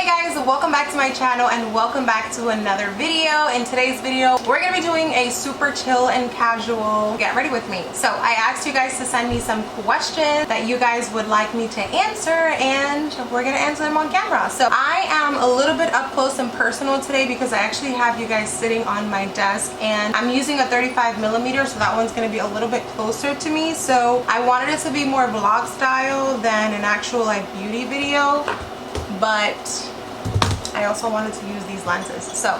Hey guys, welcome back to my channel and welcome back to another video. In today's video, we're gonna be doing a super chill and casual get ready with me. So I asked you guys to send me some questions that you guys would like me to answer, and we're gonna answer them on camera. So I am a little bit up close and personal today because I actually have you guys sitting on my desk, and I'm using a 35mm, so that one's gonna be a little bit closer to me. So I wanted it to be more vlog style than an actual like beauty video, but I also wanted to use these lenses. So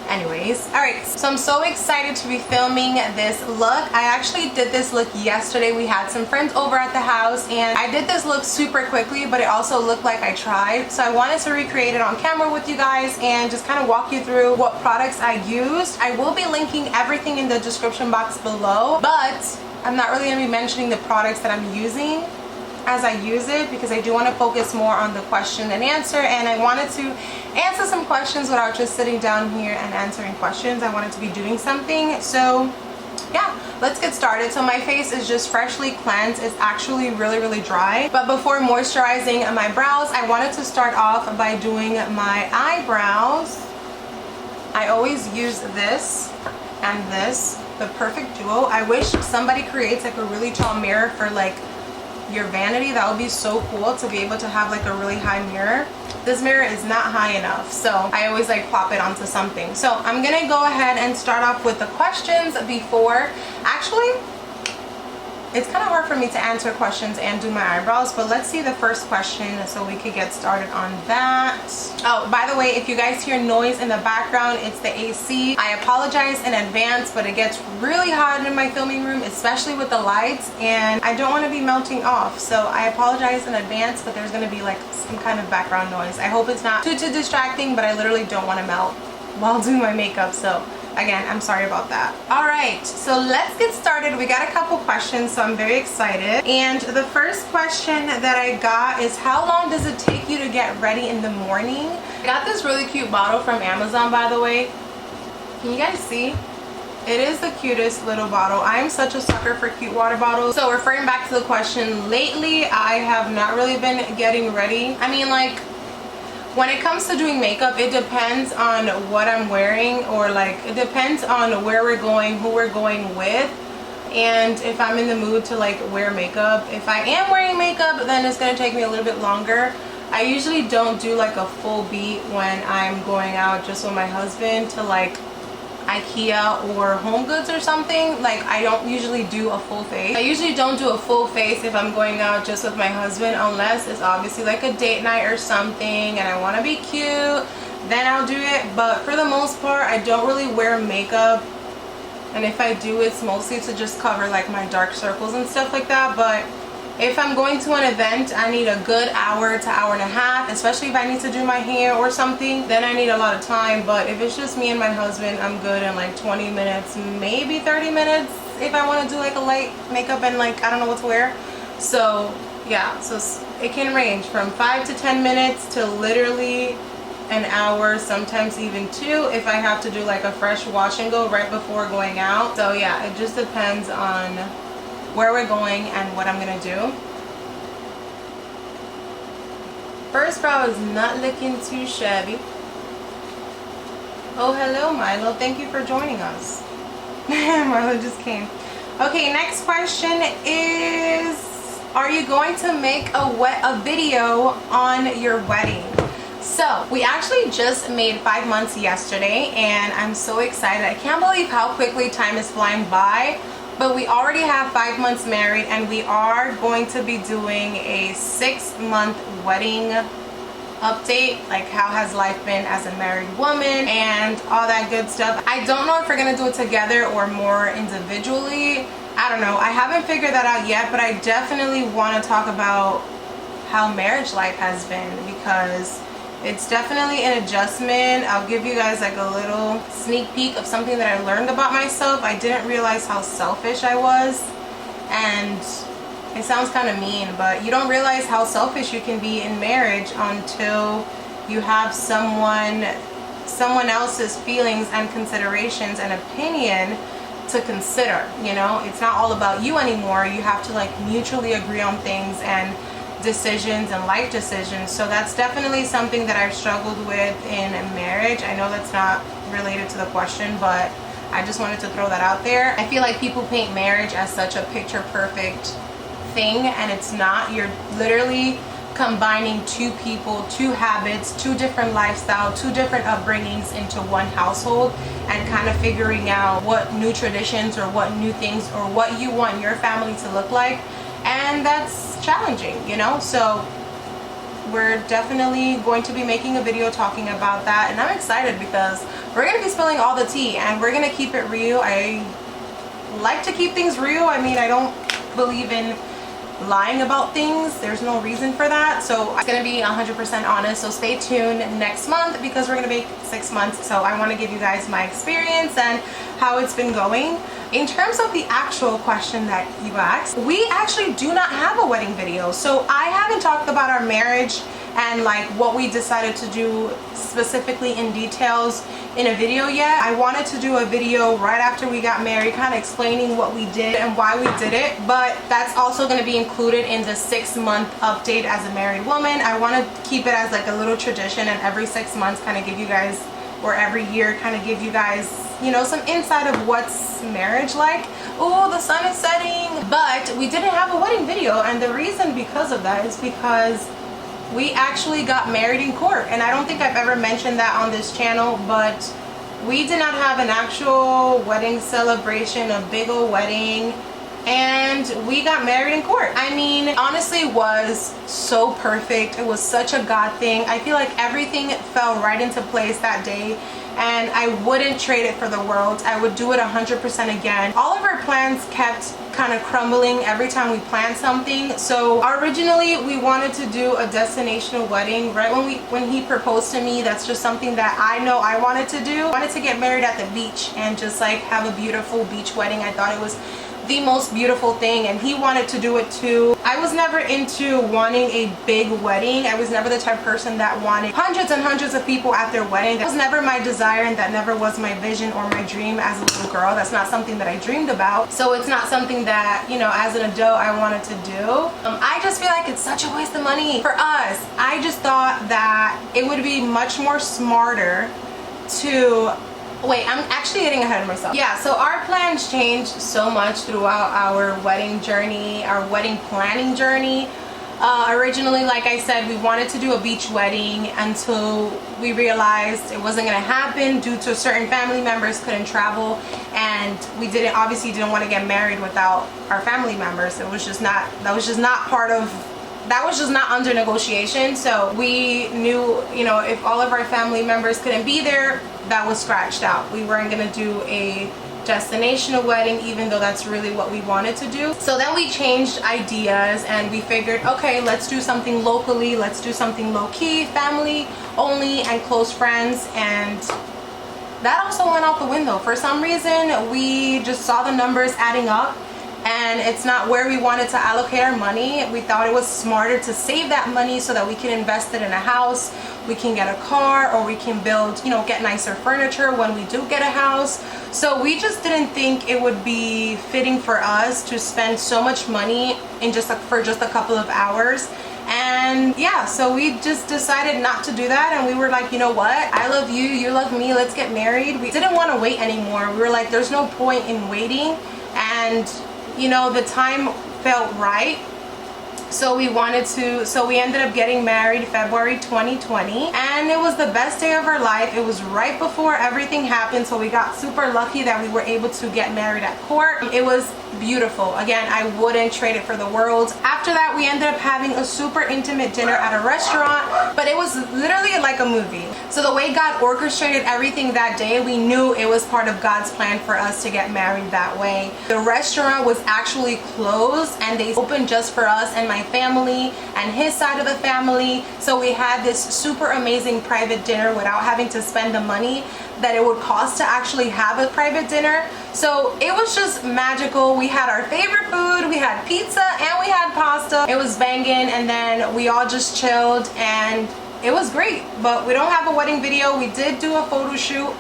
anyways, all right, so I'm so excited to be filming this look. I actually did this look yesterday. We had some friends over at the house and I did this look super quickly, but it also looked like I tried. So I wanted to recreate it on camera with you guys and just kind of walk you through what products I used. I will be linking everything in the description box below, but I'm not really going to be mentioning the products that I'm using as I use it because I do want to focus more on the question and answer, and I wanted to answer some questions without just sitting down here and answering questions. I wanted to be doing something. So yeah, let's get started. So my face is just freshly cleansed. It's actually really dry, but before moisturizing my brows, I wanted to start off by doing my eyebrows. I always use this and this, the perfect duo. I wish somebody creates like a really tall mirror for like your vanity. That would be so cool to be able to have like a really high mirror. This mirror is not high enough, so I always like plop it onto something. So I'm gonna go ahead and start off with the questions before. Actually, it's kind of hard for me to answer questions and do my eyebrows, but let's see the first question so we could get started on that. Oh, by the way, if you guys hear noise in the background, it's the AC. I apologize in advance, but it gets really hot in my filming room, especially with the lights, and I don't want to be melting off. So I apologize in advance, but there's going to be like some kind of background noise. I hope it's not too distracting, but I literally don't want to melt while doing my makeup. So again, I'm sorry about that. All right, so let's get started. We got a couple questions, so I'm very excited. And the first question that I got is, how long does it take you to get ready in the morning? I got this really cute bottle from Amazon, by the way. Can you guys see? It is the cutest little bottle. I am such a sucker for cute water bottles. So referring back to the question, lately I have not really been getting ready. I mean, like, when it comes to doing makeup, it depends on what I'm wearing, or like it depends on where we're going, who we're going with, and if I'm in the mood to like wear makeup. If I am wearing makeup, then it's gonna take me a little bit longer. I usually don't do like a full beat when I'm going out just with my husband to like IKEA or Home Goods or something. Like, I don't usually do a full face. I usually don't do a full face if I'm going out just with my husband, unless it's obviously like a date night or something and I want to be cute, then I'll do it. But for the most part, I don't really wear makeup, and if I do, it's mostly to just cover like my dark circles and stuff like that. But if I'm going to an event, I need a good hour to hour and a half, especially if I need to do my hair or something, then I need a lot of time. But if it's just me and my husband, I'm good in like 20 minutes, maybe 30 minutes if I want to do like a light makeup and like I don't know what to wear. So yeah, so it can range from 5 to 10 minutes to literally an hour, sometimes even 2 if I have to do like a fresh wash and go right before going out. So yeah, it just depends on where we're going and what I'm gonna do. First brow is not looking too shabby. Oh, hello Milo, thank you for joining us. Milo just came. Okay, next question is, are you going to make a video on your wedding? So we actually just made 5 months yesterday, and I'm so excited. I can't believe how quickly time is flying by. But we already have 5 months married, and we are going to be doing a 6-month wedding update, like how has life been as a married woman and all that good stuff. I don't know if we're gonna do it together or more individually. I don't know. I haven't figured that out yet, but I definitely want to talk about how marriage life has been, because it's definitely an adjustment. I'll give you guys like a little sneak peek of something that I learned about myself. I didn't realize how selfish I was, and it sounds kind of mean, but you don't realize how selfish you can be in marriage until you have someone else's feelings and considerations and opinion to consider. You know, it's not all about you anymore. You have to like mutually agree on things and decisions and life decisions. So that's definitely something that I've struggled with in marriage. I know that's not related to the question, but I just wanted to throw that out there. I feel like people paint marriage as such a picture perfect thing, and it's not. You're literally combining two people, two habits, two different lifestyles, two different upbringings into one household, and kind of figuring out what new traditions or what new things or what you want your family to look like. And that's challenging, you know. So we're definitely going to be making a video talking about that, and I'm excited because we're going to be spilling all the tea and we're going to keep it real. I like to keep things real. I mean, I don't believe in lying about things. There's no reason for that. So it's going to be 100% honest. So stay tuned next month because we're going to make 6 months. So I want to give you guys my experience and how it's been going. In terms of the actual question that you asked, we actually do not have a wedding video. So I haven't talked about our marriage and like what we decided to do specifically in details in a video yet. I wanted to do a video right after we got married, kind of explaining what we did and why we did it, but that's also going to be included in the 6-month update as a married woman. I want to keep it as like a little tradition, and every 6 months kind of give you guys, or every year kind of give you guys, you know, some insight of what's marriage like. Oh, the sun is setting. But we didn't have a wedding video, and the reason because of that is because we actually got married in court. And I don't think I've ever mentioned that on this channel, but we did not have an actual wedding celebration, a big old wedding, and we got married in court. I mean, honestly, it was so perfect. It was such a God thing. I feel like everything fell right into place that day, and I wouldn't trade it for the world. I would do it 100% again. All of our plans kept kind of crumbling every time we planned something. So originally we wanted to do a destinational wedding. Right when he proposed to me, that's just something that I know I wanted to do. I wanted to get married at the beach and just like have a beautiful beach wedding. I thought it was the most beautiful thing, and he wanted to do it too. I was never into wanting a big wedding. I was never the type of person that wanted hundreds and hundreds of people at their wedding. That was never my desire, and that never was my vision or my dream as a little girl. That's not something that I dreamed about. So it's not something that, you know, as an adult I wanted to do. I just feel like it's such a waste of money for us. I just thought that it would be much more smarter to wait, I'm actually getting ahead of myself. Yeah, so our plans changed so much throughout our wedding journey, our wedding planning journey. Originally, like I said, we wanted to do a beach wedding until we realized it wasn't going to happen due to certain family members couldn't travel, and we obviously didn't want to get married without our family members. It was just not, that was just not under negotiation. So we knew, you know, if all of our family members couldn't be there, that was scratched out. We weren't gonna do a destinational wedding, even though that's really what we wanted to do. So then we changed ideas and we figured, okay, let's do something locally, let's do something low-key, family only and close friends. And that also went out the window. For some reason, we just saw the numbers adding up, and it's not where we wanted to allocate our money. We thought it was smarter to save that money so that we can invest it in a house, we can get a car, or we can build, you know, get nicer furniture when we do get a house. So we just didn't think it would be fitting for us to spend so much money in for just a couple of hours. And yeah, so we just decided not to do that, and we were like, you know what, I love you, you love me, let's get married. We didn't want to wait anymore. We were like, there's no point in waiting, and you know, the time felt right. So we ended up getting married February 2020, and it was the best day of our life. It was right before everything happened, so we got super lucky that we were able to get married at court. It was beautiful. Again, I wouldn't trade it for the world. After that, we ended up having a super intimate dinner at a restaurant, but it was literally like a movie. So the way God orchestrated everything that day, we knew it was part of God's plan for us to get married that way. The restaurant was actually closed, and they opened just for us and my family and his side of the family. So we had this super amazing private dinner without having to spend the money that it would cost to actually have a private dinner. So it was just magical. We had our favorite food, we had pizza and we had pasta. It was banging, and then we all just chilled, and it was great. But we don't have a wedding video. We did do a photo shoot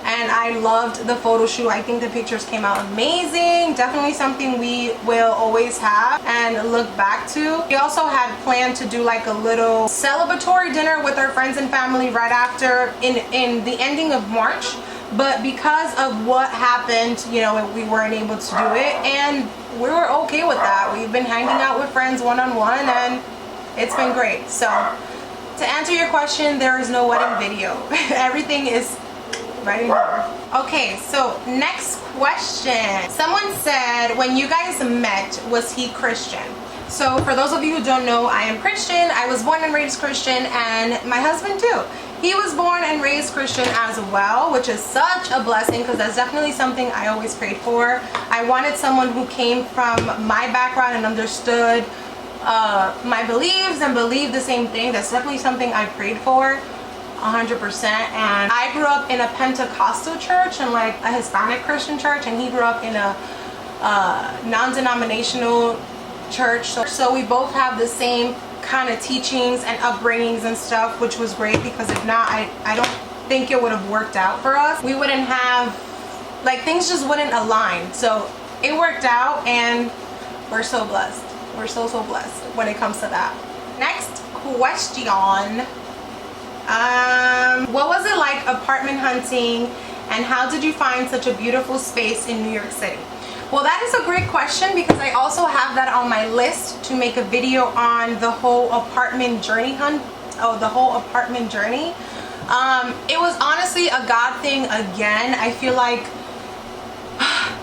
and I loved the photo shoot. I think the pictures came out amazing. Definitely something we will always have and look back to. We also had planned to do like a little celebratory dinner with our friends and family right after in the ending of March, but because of what happened, you know, we weren't able to do it, and we were okay with that. We've been hanging out with friends one-on-one, and it's been great. So to answer your question, there is no wedding video. Everything is right in here. Okay, so next question. Someone said, when you guys met, was he Christian? So for those of you who don't know, I am Christian. I was born and raised Christian, and my husband too. He was born and raised Christian as well, which is such a blessing because that's definitely something I always prayed for. I wanted someone who came from my background and understood my beliefs and believed the same thing. That's definitely something I prayed for 100%. And I grew up in a Pentecostal church and like a Hispanic Christian church, and he grew up in a non-denominational church. So we both have the same kind of teachings and upbringings and stuff, which was great, because if not, I don't think it would have worked out for us. We wouldn't have, like, things just wouldn't align. So it worked out, and we're so blessed. We're so blessed when it comes to that. Next question. What was it like apartment hunting, and how did you find such a beautiful space in New York City? Well, that is a great question, because I also have that on my list to make a video on the whole apartment journey hunt. Oh, the whole apartment journey. It was honestly a God thing again. I feel like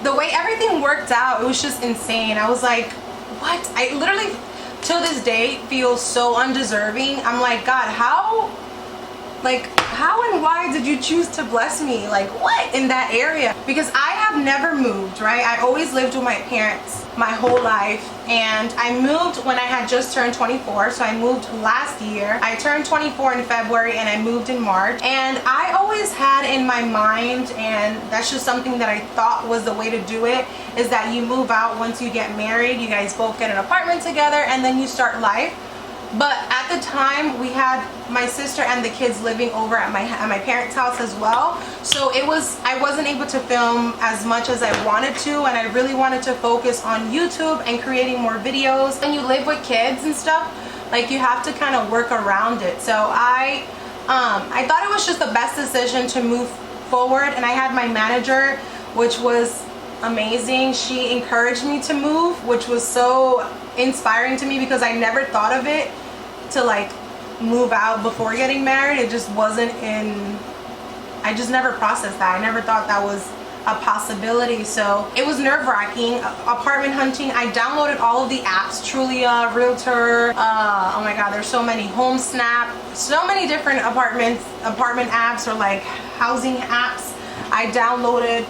the way everything worked out, it was just insane. I was like, what? I literally, till this day, feel so undeserving. I'm like, God, how and why did you choose to bless me? Like, what in that area? Because I have never moved, right? I always lived with my parents my whole life, and I moved when I had just turned 24. So I moved last year. I turned 24 in February, and I moved in March. And I always had in my mind, and that's just something that I thought was the way to do it, is that you move out once you get married. You guys both get an apartment together, and then you start life. But at the time, we had my sister and the kids living over at my parents' house as well. So I wasn't able to film as much as I wanted to, and I really wanted to focus on YouTube and creating more videos. When you live with kids and stuff, like, you have to kind of work around it. So I thought it was just the best decision to move forward, and I had my manager, which was amazing. She encouraged me to move, which was so inspiring to me, because I never thought of it to like move out before getting married. It just wasn't I just never processed that. I never thought that was a possibility. So it was nerve-wracking. Apartment hunting, I downloaded all of the apps, Trulia, Realtor, oh my god, there's so many, HomeSnap, so many different apartment apps, or like housing apps I downloaded.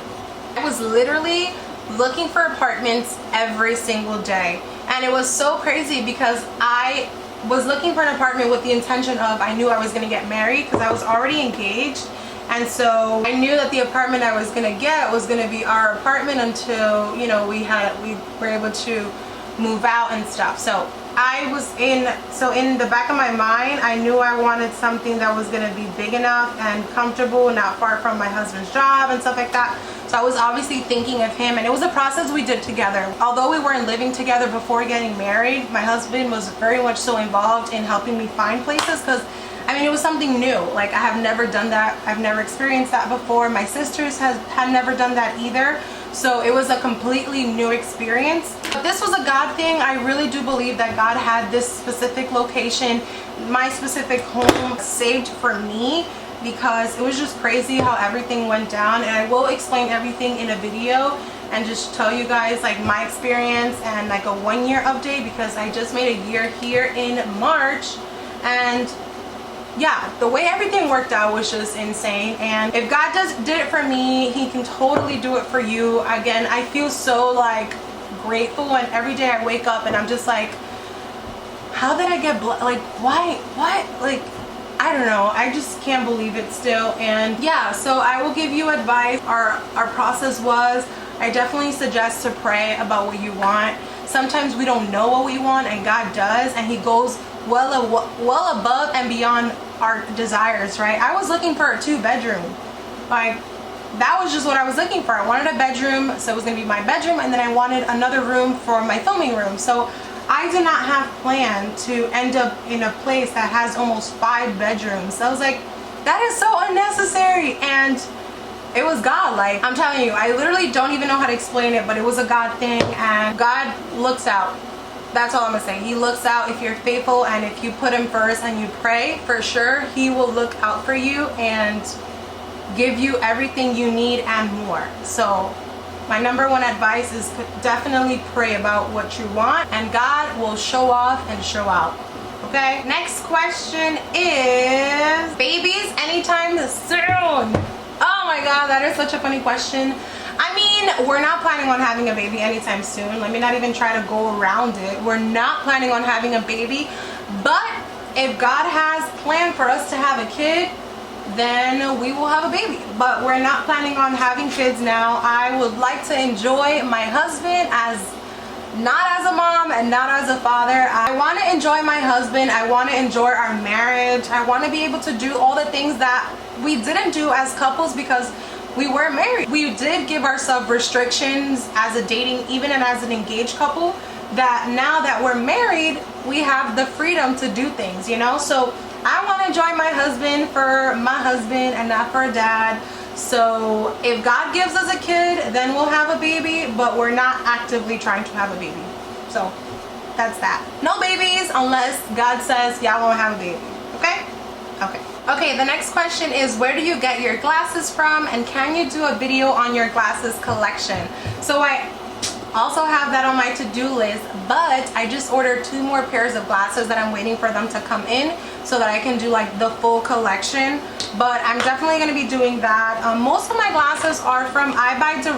I was literally looking for apartments every single day, and it was so crazy because I was looking for an apartment with the intention of, I knew I was going to get married because I was already engaged, and so I knew that the apartment I was going to get was going to be our apartment until, you know, we were able to move out and stuff. So in the back of my mind, I knew I wanted something that was going to be big enough and comfortable, not far from my husband's job and stuff like that. So I was obviously thinking of him, and it was a process we did together. Although we weren't living together before getting married, my husband was very much so involved in helping me find places, because I mean, it was something new. Like, I have never done that. I've never experienced that before. My sisters had never done that either. So it was a completely new experience. But this was a God thing. I really do believe that God had this specific location, my specific home, saved for me, because it was just crazy how everything went down. And I will explain everything in a video and just tell you guys like my experience and like a 1-year update, because I just made a year here in March. And yeah, the way everything worked out was just insane. And if God did it for me, he can totally do it for you. Again, I feel so like grateful, and every day I wake up and I'm just like, how did I get like, why, what, like, I don't know, I just can't believe it still. And yeah, so I will give you advice. Our process was, I definitely suggest to pray about what you want. Sometimes we don't know what we want, and God does, and he goes well above and beyond our desires, right? I was looking for a 2-bedroom. Like, that was just what I was looking for. I wanted a bedroom, so it was gonna be my bedroom, and then I wanted another room for my filming room. So I did not have planned to end up in a place that has almost 5 bedrooms. So I was like, that is so unnecessary. And it was God. Like, I'm telling you, I literally don't even know how to explain it, but it was a God thing, and God looks out. That's all I'm gonna say. He looks out if you're faithful, and if you put him first and you pray, for sure he will look out for you and give you everything you need and more. So my number one advice is definitely pray about what you want, and God will show off and show out. Okay, next question is babies anytime soon. Oh my God, that is such a funny question. I mean, we're not planning on having a baby anytime soon. Let me not even try to go around it. We're not planning on having a baby, but if God has planned for us to have a kid, then we will have a baby. But we're not planning on having kids now. I would like to enjoy my husband as not as a mom and not as a father. I want to enjoy my husband. I want to enjoy our marriage. I want to be able to do all the things that we didn't do as couples because we weren't married. We did give ourselves restrictions as a dating, even and as an engaged couple, that now that we're married, we have the freedom to do things, you know? So I want to enjoy my husband for my husband and not for a dad. So if God gives us a kid, then we'll have a baby, but we're not actively trying to have a baby. So that's that. No babies unless God says y'all won't have a baby. Okay? Okay. Okay, the next question is, where do you get your glasses from, and can you do a video on your glasses collection? So I also have that on my to-do list, but I just ordered 2 more pairs of glasses that I'm waiting for them to come in so that I can do like the full collection. But I'm definitely going to be doing that. Most of my glasses are from Eyewear,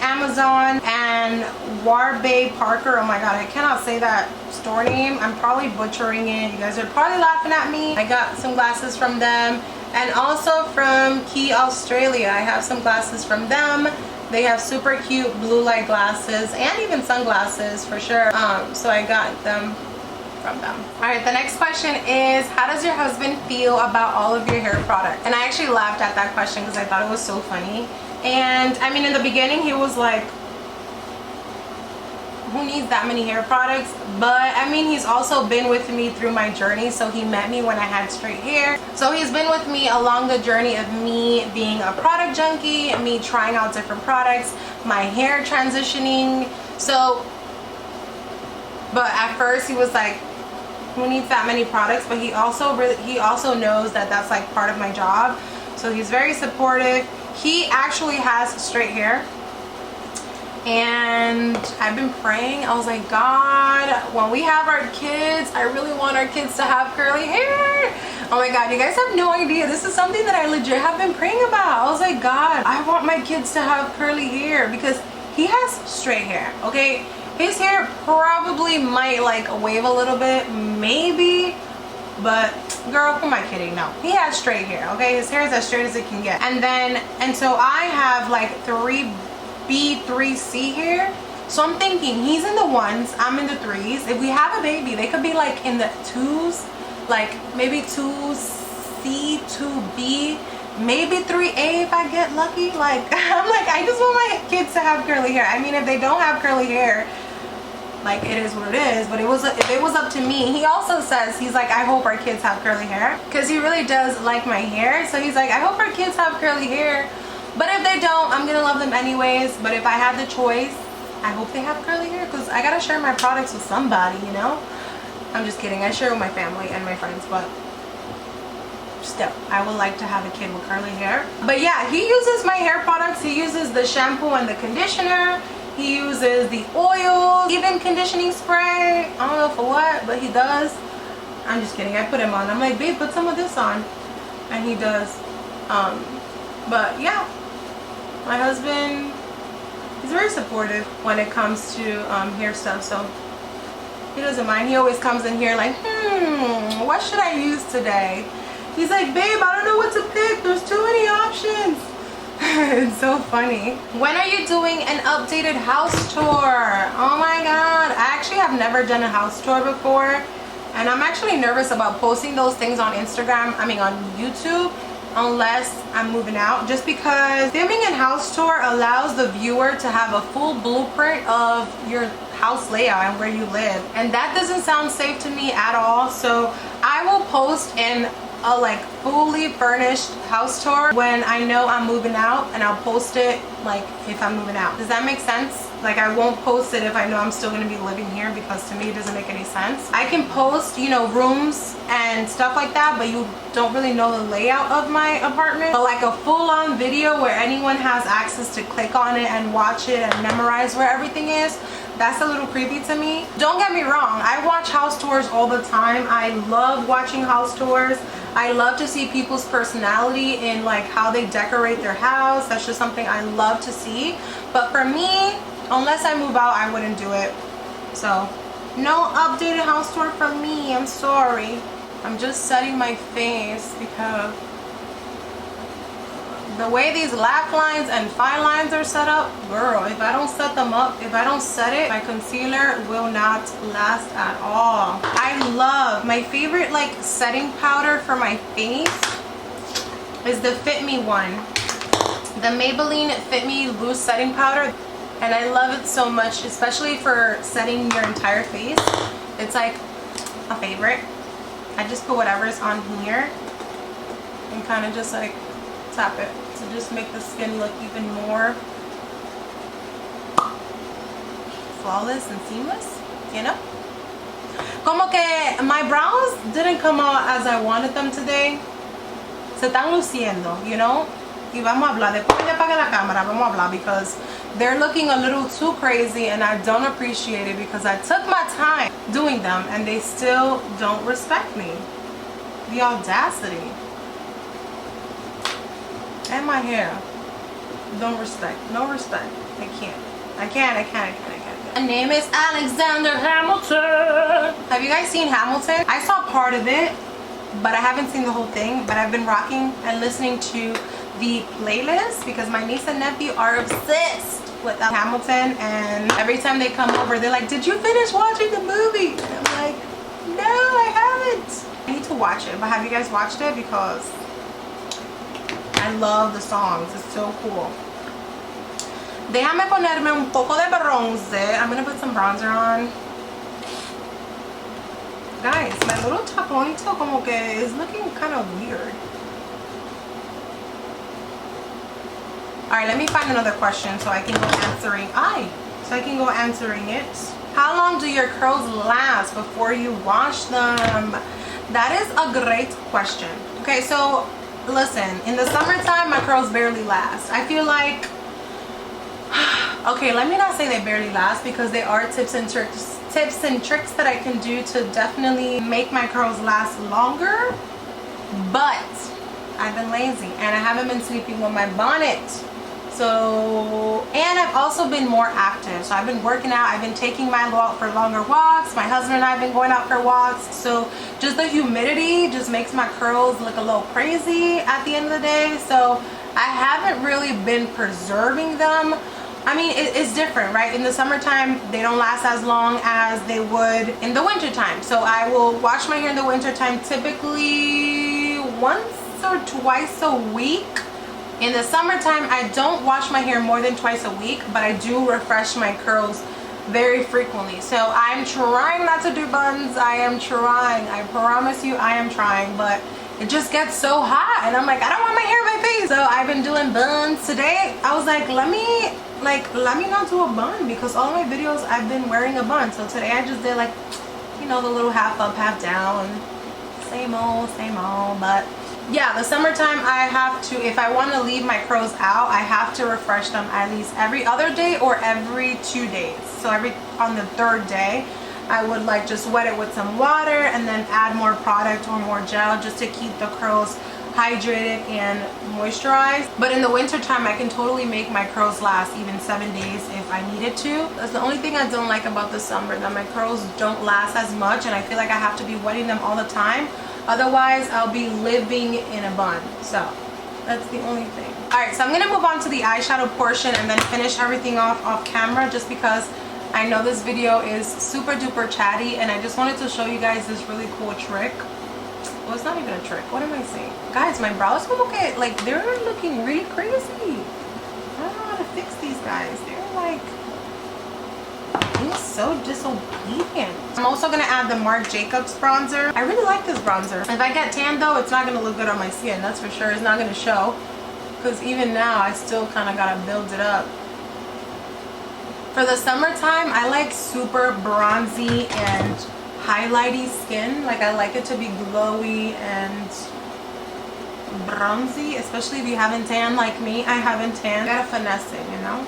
Amazon, and Warby Parker. Oh my God, I cannot say that store name. I'm probably butchering it. You guys are probably laughing at me. I got some glasses from them, and also from Key Australia. I have some glasses from them. They have super cute blue light glasses and even sunglasses for sure. So I got them from them. Alright, the next question is, how does your husband feel about all of your hair products? And I actually laughed at that question because I thought it was so funny. And I mean, in the beginning he was like, who needs that many hair products? But I mean, he's also been with me through my journey. So he met me when I had straight hair, so he's been with me along the journey of me being a product junkie, me trying out different products, my hair transitioning. So, but at first he was like, who needs that many products? But he also knows that that's like part of my job. So he's very supportive. He actually has straight hair, and I've been praying. I was like, God, when we have our kids, I really want our kids to have curly hair. Oh my God, you guys have no idea. This is something that I legit have been praying about. I was like, God, I want my kids to have curly hair because he has straight hair, okay? His hair probably might like wave a little bit, maybe, but girl, who am I kidding? No, he has straight hair, okay? His hair is as straight as it can get. And so I have like 3B, 3C hair. So I'm thinking he's in the 1s, I'm in the 3s. If we have a baby, they could be like in the 2s, like maybe 2C, 2B, maybe 3A if I get lucky. Like, I'm like, I just want my kids to have curly hair. I mean, if they don't have curly hair, like, it is what it is. But if it was up to me, he also says, he's like, I hope our kids have curly hair, because he really does like my hair. So he's like, I hope our kids have curly hair, but if they don't, I'm gonna love them anyways. But if I had the choice, I hope they have curly hair, because I gotta share my products with somebody, you know? I'm just kidding. I share with my family and my friends, but still, I would like to have a kid with curly hair. But yeah, he uses my hair products. He uses the shampoo and the conditioner. He uses the oil, even conditioning spray. I don't know for what, but he does. I'm just kidding. I put him on. I'm like, babe, put some of this on. And he does. But yeah, my husband, he's very supportive when it comes to hair stuff. So he doesn't mind. He always comes in here like, what should I use today? He's like, babe, I don't know what to pick. There's too many options. It's so funny. When are you doing an updated house tour? Oh my God. I actually have never done a house tour before. And I'm actually nervous about posting those things on Instagram. I mean, on YouTube. unless I'm moving out, just because filming in house tour allows the viewer to have a full blueprint of your house layout and where you live, and that doesn't sound safe to me at all. So I will post in a like fully furnished house tour when I know I'm moving out, and I'll post it like if I'm moving out. Does that make sense? Like, I won't post it if I know I'm still going to be living here, because to me it doesn't make any sense. I can post, you know, rooms and stuff like that, but you don't really know the layout of my apartment. But like a full-on video where anyone has access to click on it and watch it and memorize where everything is, that's a little creepy to me. Don't get me wrong, I watch house tours all the time. I love watching house tours. I love to see people's personality in like how they decorate their house. That's just something I love to see. But for me, unless I move out, I wouldn't do it. So no updated house tour from me, I'm sorry. I'm just setting my face because the way these laugh lines and fine lines are set up, girl, if I don't set them up, if I don't set it, my concealer will not last at all. I love, my favorite like setting powder for my face is the Fit Me one. The Maybelline Fit Me loose setting powder. And I love it so much, especially for setting your entire face. It's like a favorite. I just put whatever's on here and kind of just like tap it to just make the skin look even more flawless and seamless, you know? Como que my brows didn't come out as I wanted them today. Se están luciendo, you know? Y vamos a hablar. Después que apague la cámara, vamos a hablar, because they're looking a little too crazy and I don't appreciate it, because I took my time doing them and they still don't respect me. The audacity. And my hair. Don't respect. No respect. I can't. My name is Alexander Hamilton. Have you guys seen Hamilton? I saw part of it, but I haven't seen the whole thing. But I've been rocking and listening to the playlist because my niece and nephew are obsessed with Hamilton, and every time they come over they're like, did you finish watching the movie? And I'm like, no, I haven't. I need to watch it. But have you guys watched it? Because I love the songs. It's so cool. Déjame ponerme un poco de bronce. I'm gonna put some bronzer on. Guys, my little top ponytail como que is looking kind of weird. Alright, let me find another question so I can go answering it. How long do your curls last before you wash them? That is a great question. Okay, so listen, in the summertime my curls barely last. I feel like, okay, let me not say they barely last, because there are tips and tricks that I can do to definitely make my curls last longer. But I've been lazy and I haven't been sleeping with my bonnet. So, and I've also been more active. So I've been working out. I've been taking my out for longer walks. My husband and I have been going out for walks. So just the humidity just makes my curls look a little crazy at the end of the day. So I haven't really been preserving them. I mean, it's different, right? In the summertime, they don't last as long as they would in the wintertime. So I will wash my hair in the wintertime typically once or twice a week. In the summertime, I don't wash my hair more than twice a week, but I do refresh my curls very frequently. So I'm trying not to do buns. I am trying. I promise you I am trying, but it just gets so hot and I'm like, I don't want my hair in my face. So I've been doing buns. Today I was like, let me not do a bun, because all my videos I've been wearing a bun. So today I just did like, you know, the little half up, half down. Same old, but yeah, the summertime I have to, if I want to leave my curls out, I have to refresh them at least every other day or every 2 days. So on the third day I would like just wet it with some water and then add more product or more gel just to keep the curls hydrated and moisturized. But in the winter time I can totally make my curls last even 7 days if I needed to. That's the only thing I don't like about the summer, that my curls don't last as much and I feel like I have to be wetting them all the time. Otherwise I'll be living in a bun. So that's the only thing. Alright, so I'm gonna move on to the eyeshadow portion and then finish everything off camera, just because I know this video is super duper chatty and I just wanted to show you guys this really cool trick. Well, it's not even a trick. What am I saying? Guys, my brows como que, like, they're looking really crazy. I don't know how to fix these guys. They're like, being so disobedient. I'm also going to add the Marc Jacobs bronzer. I really like this bronzer. If I get tan though, it's not going to look good on my skin. That's for sure. It's not going to show. Because even now, I still kind of got to build it up. For the summertime, I like super bronzy and highlighty skin. Like, I like it to be glowy and bronzy, especially if you haven't tanned like me. I haven't tanned. You gotta finesse it, you know?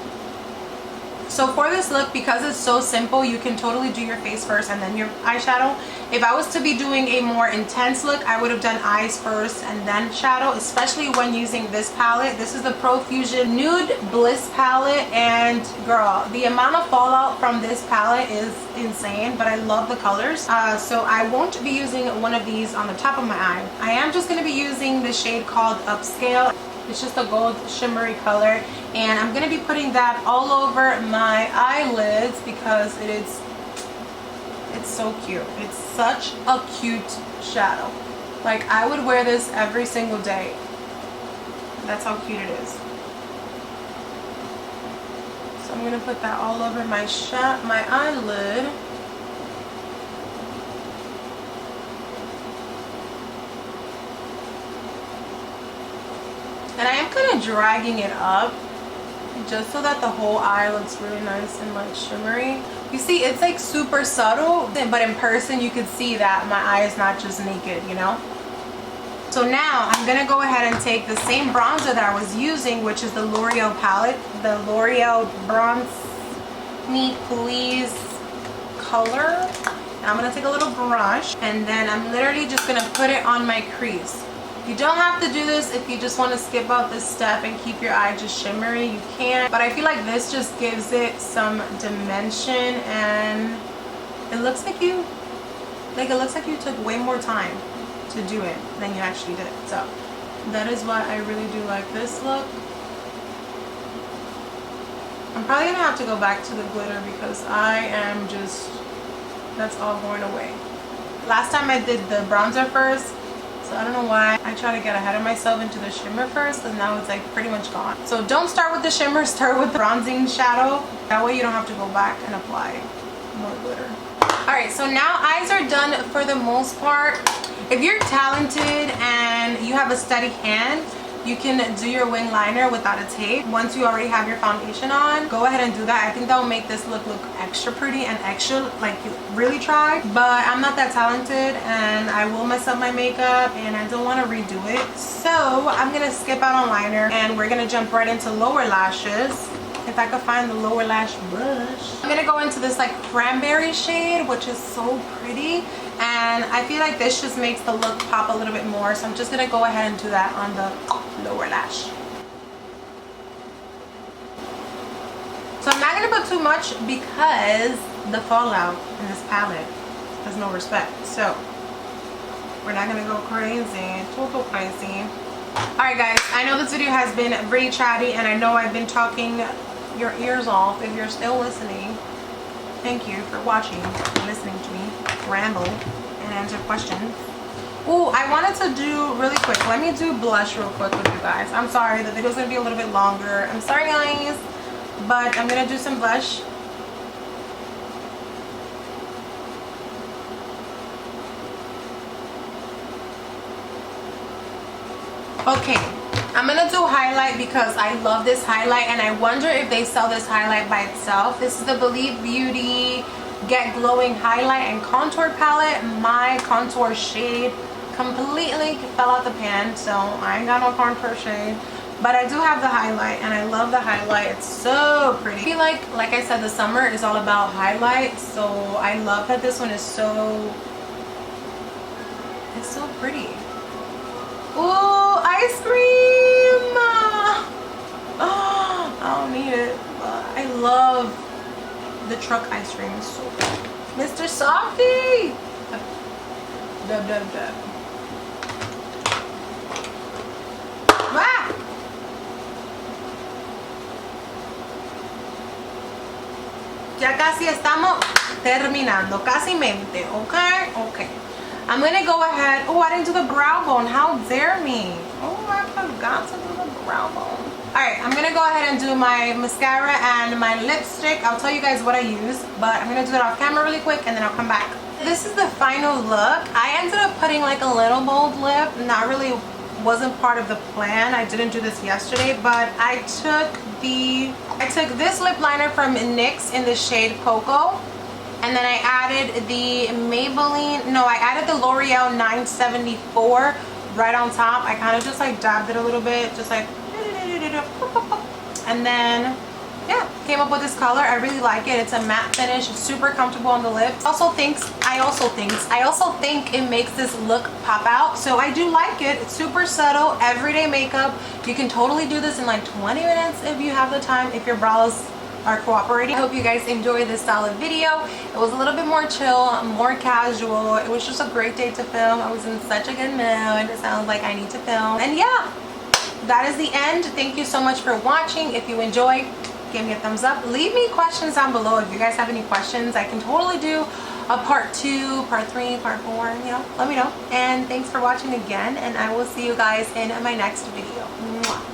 So for this look, because it's so simple, you can totally do your face first and then your eyeshadow. If I was to be doing a more intense look, I would have done eyes first and then shadow, especially when using this palette. This is the Profusion Nude Bliss palette, and girl, the amount of fallout from this palette is insane, but I love the colors. So I won't be using one of these on the top of my eye. I am just going to be using the shade called Upscale. It's just a gold shimmery color, and I'm going to be putting that all over my eyelids because it's so cute. It's such a cute shadow. Like, I would wear this every single day. That's how cute it is. So I'm going to put that all over my eyelid. And I am kind of dragging it up just so that the whole eye looks really nice and like shimmery. You see, it's like super subtle, but in person you could see that my eye is not just naked, you know? So now I'm going to go ahead and take the same bronzer that I was using, which is the L'Oreal palette, the L'Oreal Bronze Me Please color. And I'm going to take a little brush, and then I'm literally just going to put it on my crease. You don't have to do this if you just want to skip out this step and keep your eye just shimmery. You can, but I feel like this just gives it some dimension, and it looks like you took way more time to do it than you actually did. So that is why I really do like this look. I'm probably gonna have to go back to the glitter because that's all going away. Last time I did the bronzer first, so I don't know why I try to get ahead of myself into the shimmer first, and now it's like pretty much gone. So don't start with the shimmer, start with the bronzing shadow. That way you don't have to go back and apply more glitter. Alright, so now eyes are done for the most part. If you're talented and you have a steady hand, you can do your wing liner without a tape. Once you already have your foundation on, go ahead and do that. I think that will make this look extra pretty and extra, like, you really try. But I'm not that talented and I will mess up my makeup and I don't want to redo it. So I'm going to skip out on liner and we're going to jump right into lower lashes. If I could find the lower lash brush. I'm going to go into this like cranberry shade, which is so pretty. And I feel like this just makes the look pop a little bit more. So I'm just going to go ahead and do that on the lower lash. So I'm not going to put too much because the fallout in this palette has no respect. So we're not going to go crazy, total crazy. Alright guys, I know this video has been pretty chatty and I know I've been talking your ears off. If you're still listening, thank you for watching and listening to me ramble and answer questions. Oh, I wanted to do really quick. Let me do blush real quick with you guys. I'm sorry, the video's gonna be a little bit longer. I'm sorry guys, but I'm gonna do some blush. Okay, I'm gonna do highlight because I love this highlight and I wonder if they sell this highlight by itself. This is the Believe Beauty Get Glowing Highlight and Contour Palette. My contour shade completely fell out the pan, so I ain't got no contour shade. But I do have the highlight and I love the highlight. It's so pretty. I feel like I said, the summer is all about highlights, so I love that this one is so pretty. Ooh, ice cream! Oh, I don't need it, but I love the truck ice cream. It's so good. Mr. Softy! Dub, dub, dub. Ah! Ya casi estamos terminando, casi mente, okay? Okay. I'm gonna go ahead. Oh, I didn't do the brow bone. How dare me? Oh, I forgot to do the brow bone. Alright, I'm gonna go ahead and do my mascara and my lipstick. I'll tell you guys what I use, but I'm gonna do it off camera really quick and then I'll come back. This is the final look. I ended up putting like a little bold lip. Not really, wasn't part of the plan. I didn't do this yesterday, but I took this lip liner from NYX in the shade Cocoa, and then I added the I added the L'Oreal 974 right on top. I kind of just like dabbed it a little bit, just like, and then yeah, came up with this color. I really like it. It's a matte finish. It's super comfortable on the lips. I also think it makes this look pop out. So I do like it. It's super subtle, everyday makeup. You can totally do this in like 20 minutes if you have the time, if your brows are cooperating. I hope you guys enjoyed this solid video. It was a little bit more chill, more casual. It was just a great day to film. I was in such a good mood. It sounds like I need to film. And yeah, that is the end. Thank you so much for watching. If you enjoyed, give me a thumbs up. Leave me questions down below if you guys have any questions. I can totally do a part 2, part 3, part 4, you know, let me know. And thanks for watching again, and I will see you guys in my next video. Mwah.